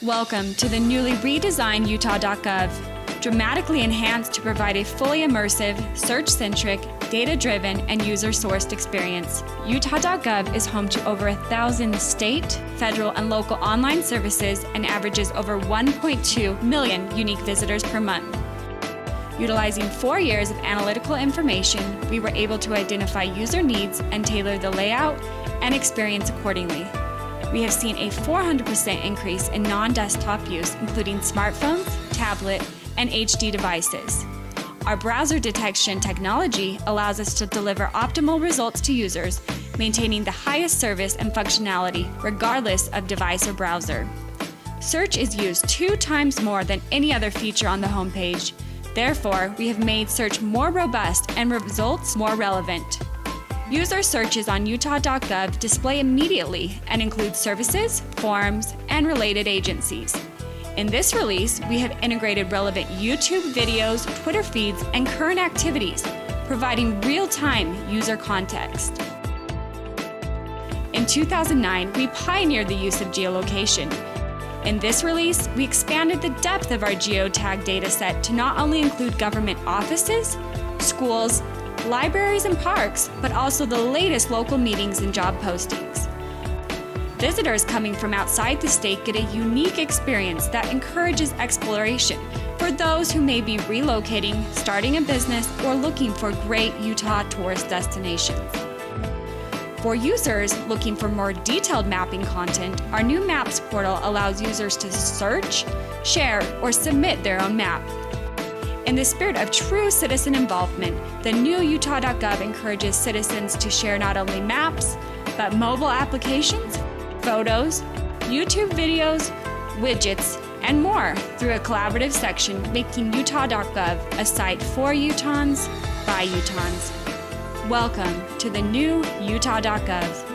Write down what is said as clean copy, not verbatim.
Welcome to the newly redesigned Utah.gov, dramatically enhanced to provide a fully immersive, search-centric, data-driven, and user-sourced experience. Utah.gov is home to over 1,000 state, federal, and local online services and averages over 1.2 million unique visitors per month. Utilizing 4 years of analytical information, we were able to identify user needs and tailor the layout and experience accordingly. We have seen a 400% increase in non-desktop use, including smartphones, tablet, and HD devices. Our browser detection technology allows us to deliver optimal results to users, maintaining the highest service and functionality regardless of device or browser. Search is used 2 times more than any other feature on the homepage. Therefore, we have made search more robust and results more relevant. User searches on Utah.gov display immediately and include services, forums, and related agencies. In this release, we have integrated relevant YouTube videos, Twitter feeds, and current activities, providing real-time user context. In 2009, we pioneered the use of geolocation. In this release, we expanded the depth of our geotag dataset to not only include government offices, schools, libraries, and parks, but also the latest local meetings and job postings. Visitors coming from outside the state get a unique experience that encourages exploration for those who may be relocating, starting a business, or looking for great Utah tourist destinations. For users looking for more detailed mapping content, our new Maps portal allows users to search, share, or submit their own map. In the spirit of true citizen involvement, the new Utah.gov encourages citizens to share not only maps, but mobile applications, photos, YouTube videos, widgets, and more through a collaborative section, making Utah.gov a site for Utahns by Utahns. Welcome to the new Utah.gov.